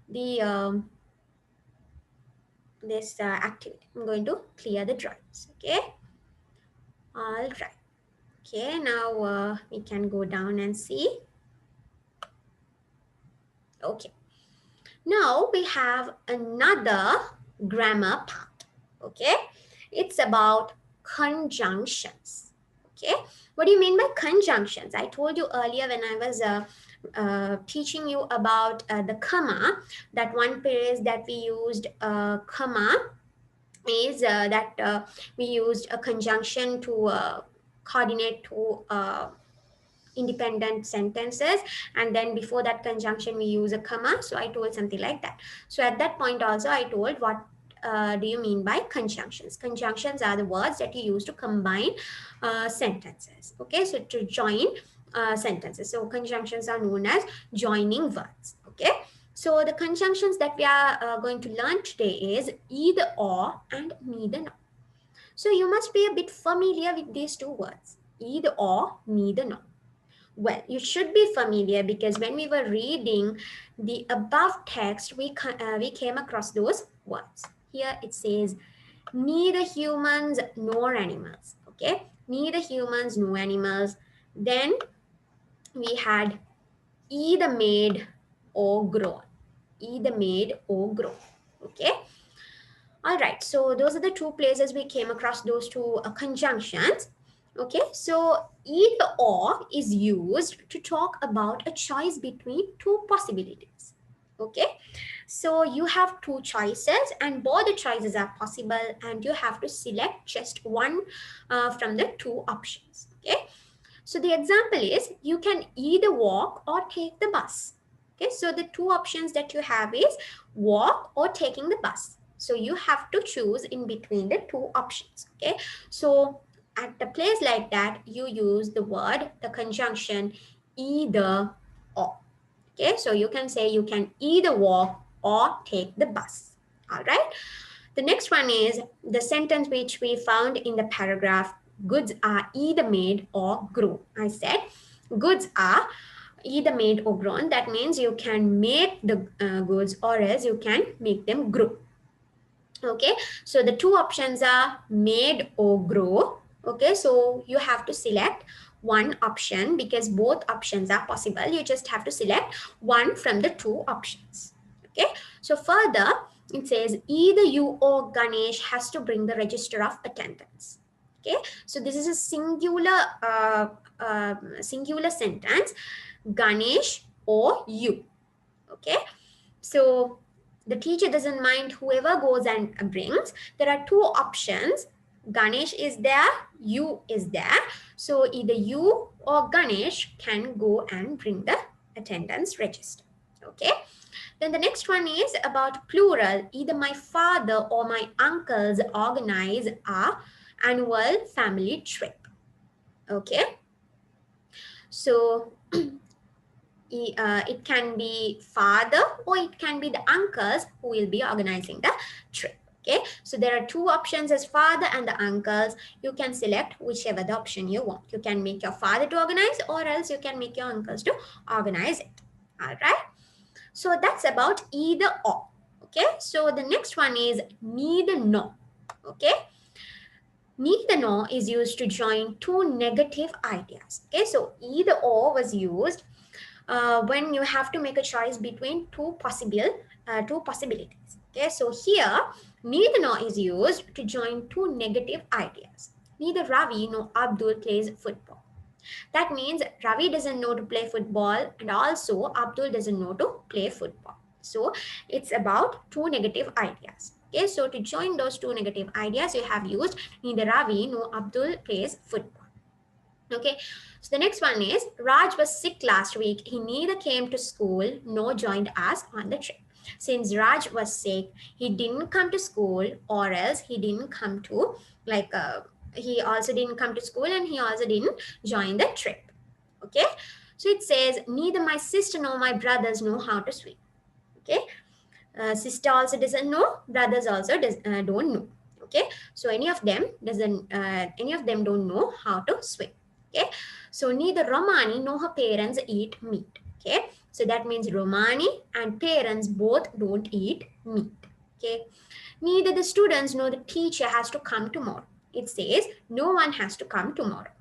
the this activity. I'm going to clear the drawings. Okay, all right. Okay, now we can go down and see. Okay, now we have another grammar part. Okay, it's about conjunctions. Okay, what do you mean by conjunctions? I told you earlier when I was teaching you about the comma, that one phrase that we used comma is that we used a conjunction to coordinate to independent sentences, and then before that conjunction we use a comma. So I told something like that. So at that point also I told what do you mean by conjunctions. Conjunctions are the words that you use to combine sentences. Okay, so to join sentences. So conjunctions are known as joining words. Okay, so the conjunctions that we are going to learn today is either or and neither nor. So you must be a bit familiar with these two words, either or, neither nor. Well, you should be familiar because when we were reading the above text, we came across those words. Here it says neither humans nor animals. Okay, neither humans nor animals. Then we had either made or grown. Either made or grown. Okay. All right. So those are the two places we came across those two conjunctions. Okay, so either or is used to talk about a choice between two possibilities. Okay, so you have two choices and both the choices are possible and you have to select just one from the two options. Okay, so the example is you can either walk or take the bus. Okay, so the two options that you have is walk or taking the bus. So you have to choose in between the two options. Okay, so at a place like that, you use the word, the conjunction either or. Okay, so you can say you can either walk or take the bus. All right. The next one is the sentence which we found in the paragraph, goods are either made or grown. I said goods are either made or grown. That means you can make the goods or else you can make them grow. Okay, so the two options are made or grow. Okay, so you have to select one option because both options are possible. You just have to select one from the two options. Okay, so further it says either you or Ganesh has to bring the register of attendance. Okay, so this is a singular sentence, Ganesh or you. Okay, so the teacher doesn't mind whoever goes and brings. There are two options. Ganesh is there, you is there. So either you or Ganesh can go and bring the attendance register. Okay. Then the next one is about plural. Either my father or my uncles organize our annual family trip. Okay. So it can be father or it can be the uncles who will be organizing the trip. Okay, so there are two options as father and the uncles. You can select whichever the option you want. You can make your father to organize or else you can make your uncles to organize it. All right, so that's about either or. Okay, so the next one is neither nor. Okay, Neither nor is used to join two negative ideas. Okay, so either or was used when you have to make a choice between two possibilities. Okay, so here neither nor is used to join two negative ideas. Neither Ravi nor Abdul plays football. That means Ravi doesn't know to play football and also Abdul doesn't know to play football. So it's about two negative ideas. Okay, so to join those two negative ideas, you have used neither Ravi nor Abdul plays football. Okay, so the next one is Raj was sick last week. He neither came to school nor joined us on the trip. Since Raj was sick, he didn't come to school, or else he didn't come to like he also didn't come to school and he also didn't join the trip. Okay, so it says neither my sister nor my brothers know how to swim. Okay, sister also doesn't know, brothers also don't know. Okay, so any of them don't know how to swim. Okay, so neither Romani nor her parents eat meat. Okay, so that means Romani and parents both don't eat meat. Okay, neither the students nor the teacher has to come tomorrow. It says no one has to come tomorrow.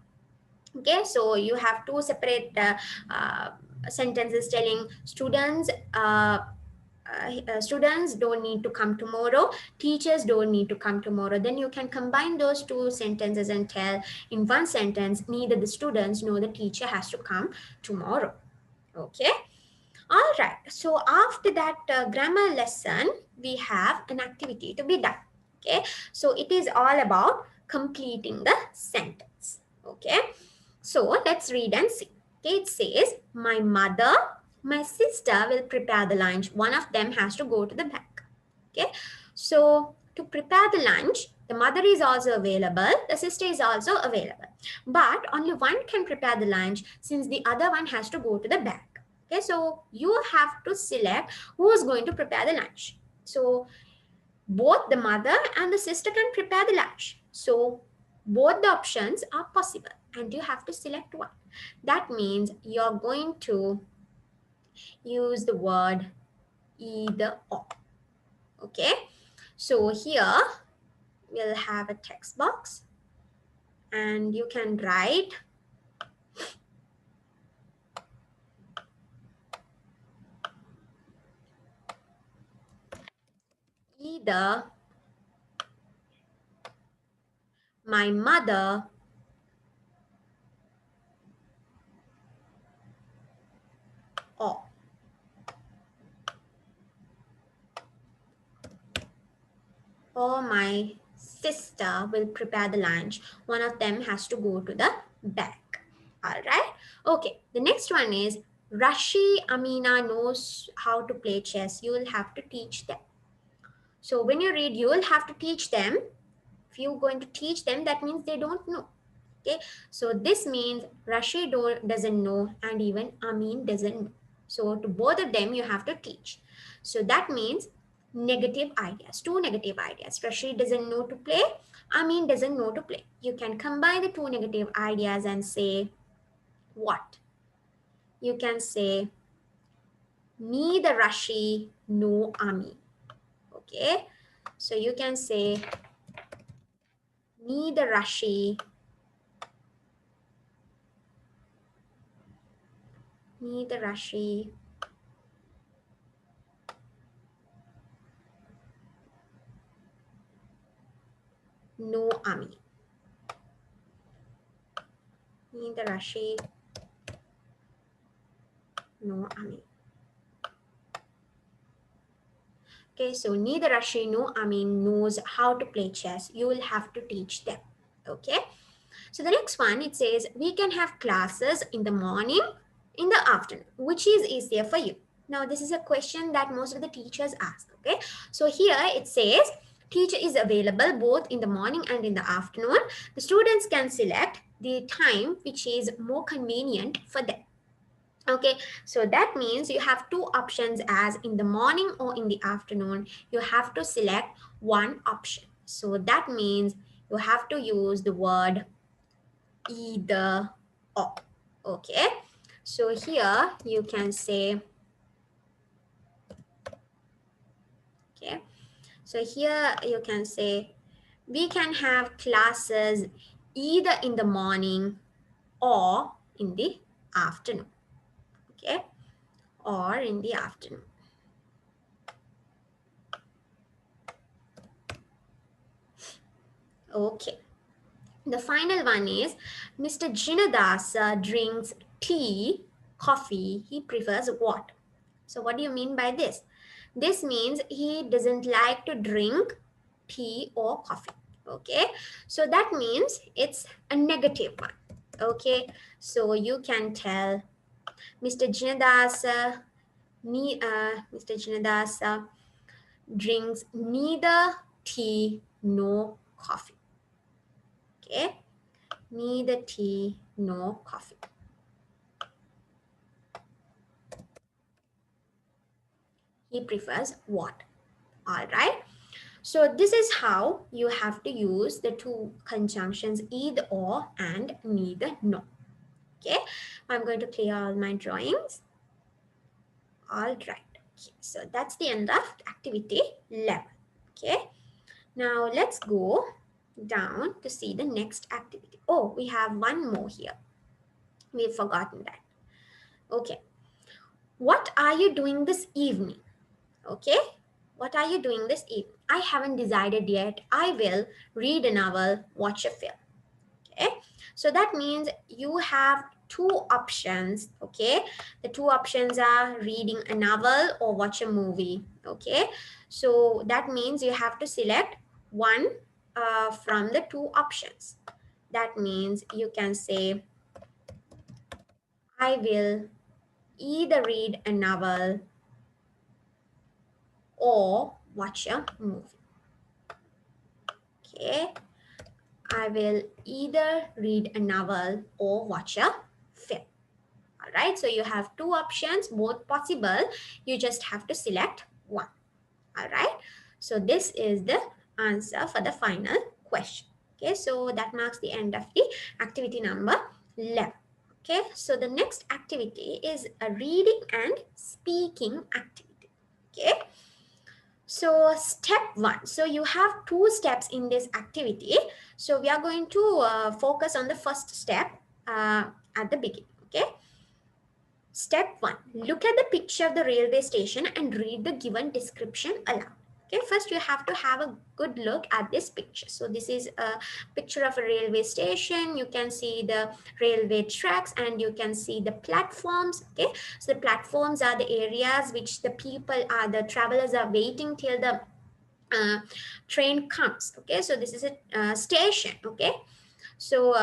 Okay, so you have two separate sentences telling students don't need to come tomorrow, teachers don't need to come tomorrow. Then you can combine those two sentences and tell in one sentence neither the students nor the teacher has to come tomorrow. Okay, all right, so after that grammar lesson we have an activity to be done. Okay, so it is all about completing the sentence. Okay, so let's read and see. Okay, it says my mother, my sister will prepare the lunch. One of them has to go to the bank. Okay, so to prepare the lunch, the mother is also available, the sister is also available, but only one can prepare the lunch since the other one has to go to the bank. Okay, so you have to select who is going to prepare the lunch. So both the mother and the sister can prepare the lunch. So both the options are possible and you have to select one. That means you're going to use the word either or. Okay, so here we'll have a text box and you can write either my mother or my sister will prepare the lunch. One of them has to go to the bank. All right. Okay. The next one is Rashi Amina knows how to play chess. You will have to teach them. So when you read, you will have to teach them. If you're going to teach them, that means they don't know. Okay, so this means Rashid doesn't know and even Amin doesn't know. So to both of them, you have to teach. So that means negative ideas, two negative ideas. Rashid doesn't know to play, Amin doesn't know to play. You can combine the two negative ideas and say what? You can say neither Rashid nor Amin. Okay, so you can say neither Rashid no Amin. Neither Rashid no Amin. Okay, so neither Rashid nor Amin knows how to play chess. You will have to teach them. Okay, so the next one, it says we can have classes in the morning, in the afternoon. Which is easier for you? Now, this is a question that most of the teachers ask. Okay, so here it says teacher is available both in the morning and in the afternoon. The students can select the time which is more convenient for them. Okay, so that means you have two options as in the morning or in the afternoon. You have to select one option. So that means you have to use the word either or. Okay, so here you can say, okay, so here you can say We can have classes either in the morning or in the afternoon. Okay, or in the afternoon. Okay. The final one is Mr. Jinadasa drinks tea, coffee. He prefers what? So, what do you mean by this? This means he doesn't like to drink tea or coffee. Okay, so that means it's a negative one. Okay, so you can tell Mr. Jinadasa, Mr. Jinadasa drinks neither tea nor coffee. Okay, neither tea nor coffee. He prefers what? All right. So this is how you have to use the two conjunctions either or and neither nor. Okay. I'm going to clear all my drawings. All right. Okay. So that's the end of activity 11. Okay. Now let's go down to see the next activity. Oh, we have one more here. We've forgotten that. Okay. What are you doing this evening? Okay. What are you doing this evening? I haven't decided yet. I will read a novel, watch a film. Okay. So that means you have two options. Okay. The two options are reading a novel or watch a movie. Okay. So that means you have to select one from the two options. That means you can say, I will either read a novel or watch a movie. Okay, I will either read a novel or watch a film. All right, so you have two options, both possible. You just have to select one. All right, so this is the answer for the final question. Okay, so that marks the end of the activity number 11. Okay, so the next activity is a reading and speaking activity. Okay, so step one. So you have two steps in this activity. So we are going to focus on the first step at the beginning. Okay. Step one, look at the picture of the railway station and read the given description aloud. Okay, first you have to have a good look at this picture. So this is a picture of a railway station. You can see the railway tracks and you can see the platforms. Okay, so the platforms are the areas which the travelers are waiting till the train comes. Okay, so this is a station. Okay, so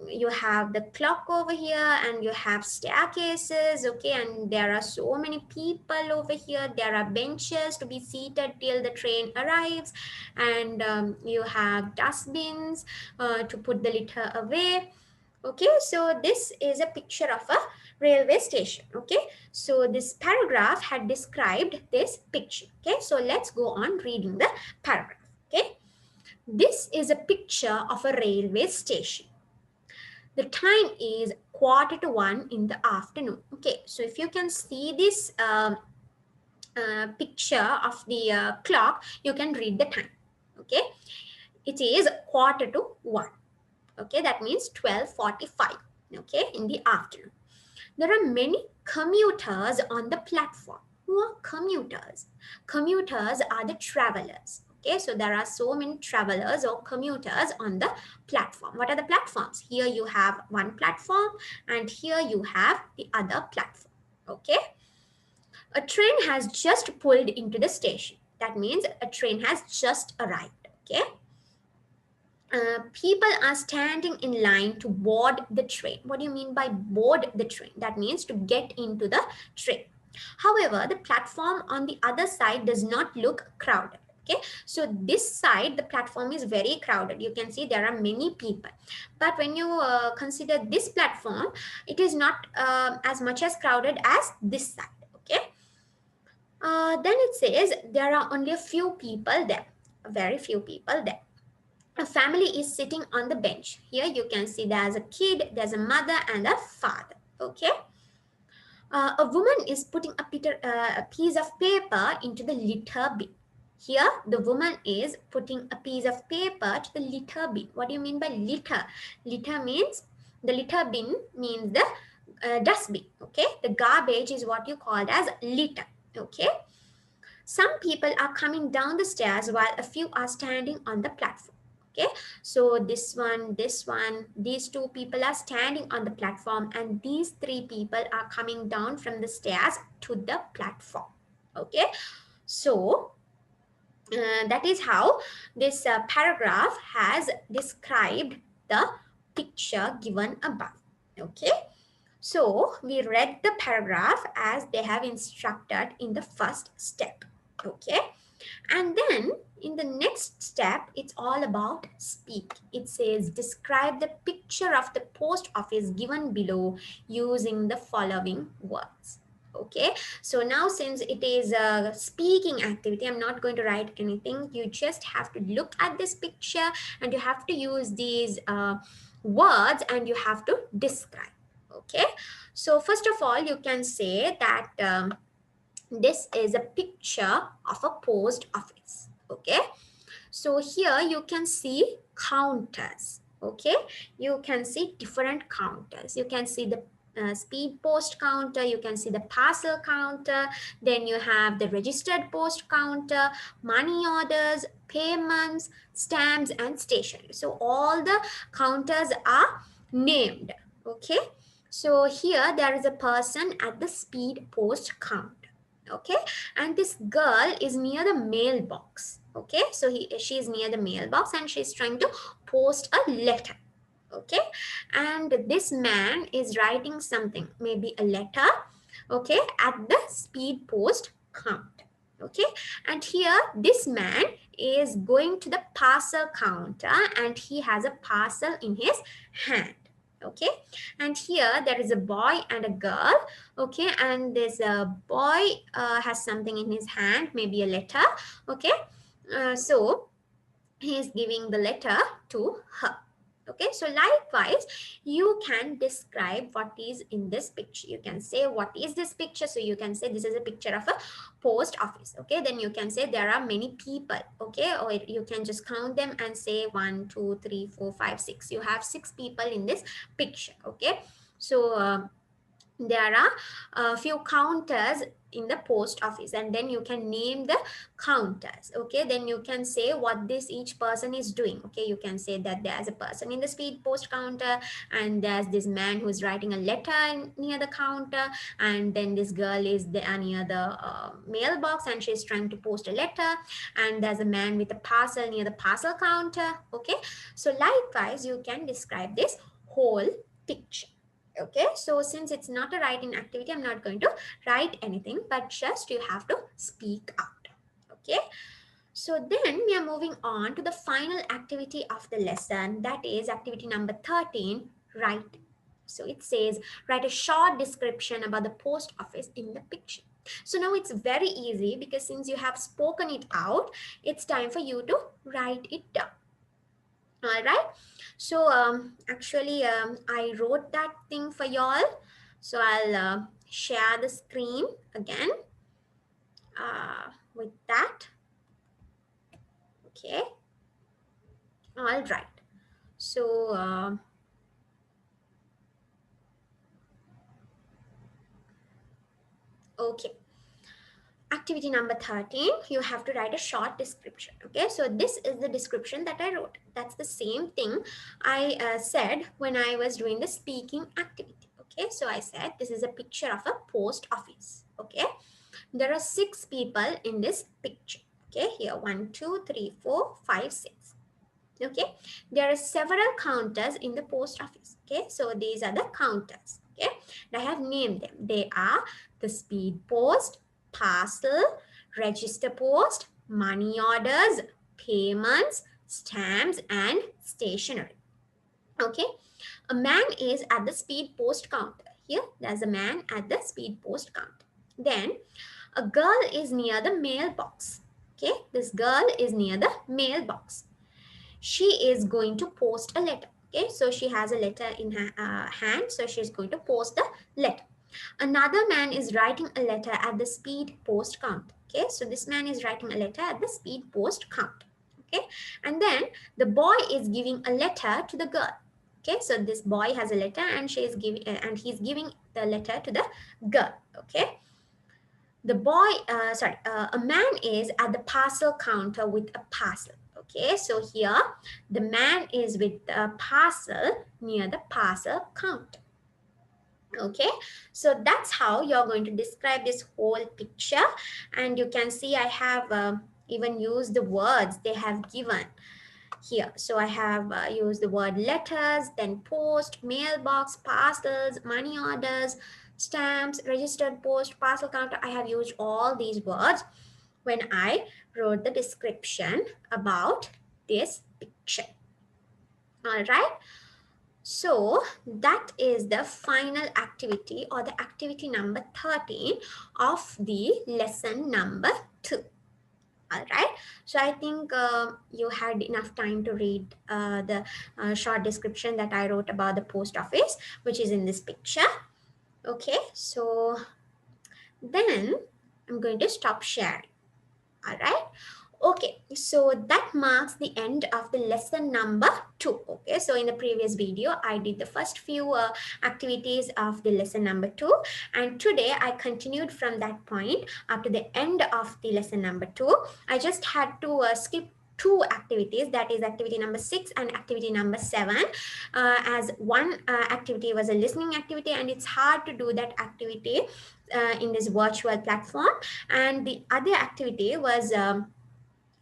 you have the clock over here and you have staircases. Okay, and there are so many people over here. There are benches to be seated till the train arrives, and you have dustbins to put the litter away. Okay, so this is a picture of a railway station. Okay, so this paragraph had described this picture. Okay, so let's go on reading the paragraph. Okay, this is a picture of a railway station. The time is 1:45 in the afternoon. Okay, so if you can see this picture of the clock, you can read the time. Okay, it is 1:45. Okay, that means 12:45. Okay, in the afternoon. There are many commuters on the platform. Who are commuters? Commuters are the travelers. Okay, so there are so many travelers or commuters on the platform. What are the platforms? Here you have one platform and here you have the other platform. Okay, a train has just pulled into the station. That means a train has just arrived. Okay, people are standing in line to board the train. What do you mean by board the train? That means to get into the train. However, the platform on the other side does not look crowded. Okay, so this side, the platform is very crowded. You can see there are many people. But when you consider this platform, it is not as much as crowded as this side. Okay, then it says there are only a few people there, very few people there. A family is sitting on the bench. Here you can see there's a kid, there's a mother and a father. Okay. A woman is putting a piece of paper into the litter bin. Here, the woman is putting a piece of paper to the litter bin. What do you mean by litter? Litter means, the litter bin means the dustbin. Okay, the garbage is what you called as litter. Okay, some people are coming down the stairs while a few are standing on the platform. Okay, so this one, these two people are standing on the platform, and these three people are coming down from the stairs to the platform. Okay, so that is how this paragraph has described the picture given above. Okay, so we read the paragraph as they have instructed in the first step. Okay, and then in the next step, it's all about speak. It says describe the picture of the post office given below using the following words. Okay, so now since it is a speaking activity, I'm not going to write anything. You just have to look at this picture and you have to use these words and you have to describe. Okay, so first of all, you can say that this is a picture of a post office. Okay, so here you can see counters. Okay, you can see different counters. You can see the speed post counter, you can see the parcel counter, then you have the registered post counter, money orders, payments, stamps, and stationery. So all the counters are named. Okay, so here there is a person at the speed post counter. Okay, and this girl is near the mailbox. Okay, so she is near the mailbox and she's trying to post a letter. Okay, and this man is writing something, maybe a letter. Okay, at the speed post counter. Okay, and here this man is going to the parcel counter and he has a parcel in his hand. Okay, and here there is a boy and a girl. Okay, and this boy has something in his hand, maybe a letter. Okay, so he is giving the letter to her. Okay, so likewise you can describe what is in this picture. You can say what is this picture. So you can say this is a picture of a post office. Okay, then you can say there are many people. Okay, or you can just count them and say 1 2 3 4 5 6. You have 6 people in this picture. Okay, so there are a few counters in the post office and then you can name the counters. Okay, then you can say what this each person is doing. Okay, you can say that there's a person in the speed post counter and there's this man who's writing a letter near the counter, and then this girl is there near the mailbox and she's trying to post a letter, and there's a man with a parcel near the parcel counter. Okay, so likewise you can describe this whole picture. Okay, so since it's not a writing activity, I'm not going to write anything, but just you have to speak out. Okay, so then we are moving on to the final activity of the lesson, that is activity number 13, write. So it says write a short description about the post office in the picture. So now it's very easy because since you have spoken it out, it's time for you to write it down. All right, so actually I wrote that thing for y'all, so I'll share the screen again with that. Okay, all right, so okay, activity number 13, you have to write a short description. Okay, so this is the description that I wrote. That's the same thing I said when I was doing the speaking activity. Okay, so I said this is a picture of a post office. Okay, there are 6 people in this picture. Okay, here 1 2 3 4 5 6. Okay, there are several counters in the post office. Okay, so these are the counters. Okay, and I have named them. They are the speed post, parcel, register post, money orders, payments, stamps, and stationery. Okay, a man is at the speed post counter. Here, there's a man at the speed post counter. Then a girl is near the mailbox. Okay, this girl is near the mailbox. She is going to post a letter. Okay, so she has a letter in her hand, so she's going to post the letter. Another man is writing a letter at the speed post counter. Okay, so this man is writing a letter at the speed post counter. Okay, and then the boy is giving a letter to the girl. Okay, so this boy has a letter and she is giving and he's giving the letter to the girl. Okay, the boy a man is at the parcel counter with a parcel. Okay, so here the man is with a parcel near the parcel counter. Okay, so that's how you're going to describe this whole picture. And you can see I have even used the words they have given here. So I have used the word letters, then post, mailbox, parcels, money orders, stamps, registered post, parcel counter. I have used all these words when I wrote the description about this picture. All right. So that is the final activity or the activity number 13 of the lesson number 2. All right, so I think you had enough time to read the short description that I wrote about the post office, which is in this picture. Okay, so then I'm going to stop sharing. All right. Okay, so that marks the end of the lesson number 2. Okay, so in the previous video, I did the first few activities of the lesson number 2. And today I continued from that point up to the end of the lesson number 2. I just had to skip 2 activities, that is activity number 6 and activity number 7, as one activity was a listening activity and it's hard to do that activity in this virtual platform, and the other activity was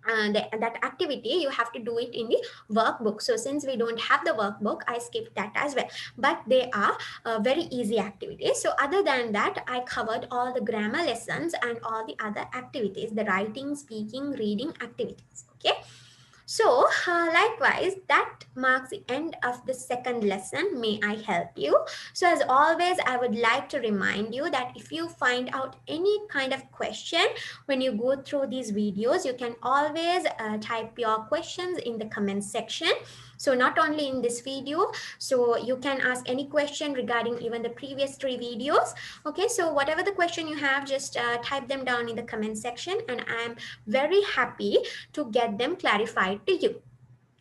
that activity you have to do it in the workbook. So since we don't have the workbook, I skipped that as well, but they are very easy activities. So other than that, I covered all the grammar lessons and all the other activities, the writing, speaking, reading activities. Okay, so likewise, that marks the end of the second lesson. May I help you? So as always, I would like to remind you that if you find out any kind of question when you go through these videos, you can always type your questions in the comment section. So not only in this video, so you can ask any question regarding even the previous 3 videos. Okay, so whatever the question you have, just type them down in the comment section and I am very happy to get them clarified to you.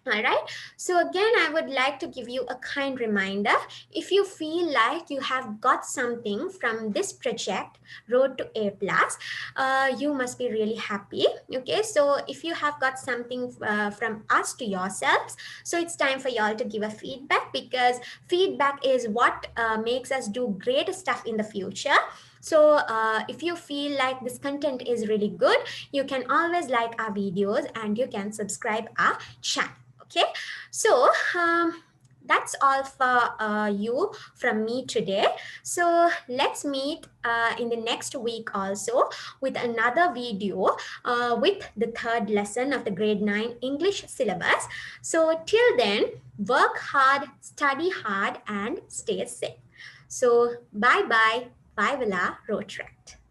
All right, so again, I would like to give you a kind reminder. If you feel like you have got something from this project, Road to A+, you must be really happy. Okay, so if you have got something from us to yourselves, so it's time for y'all to give a feedback, because feedback is what makes us do great stuff in the future. So if you feel like this content is really good, you can always like our videos and you can subscribe our channel. Okay, so that's all for you from me today. So let's meet in the next week also with another video with the 3rd lesson of the grade 9 English syllabus. So till then, work hard, study hard and stay safe. So bye bye. Bye Villa Rotaract.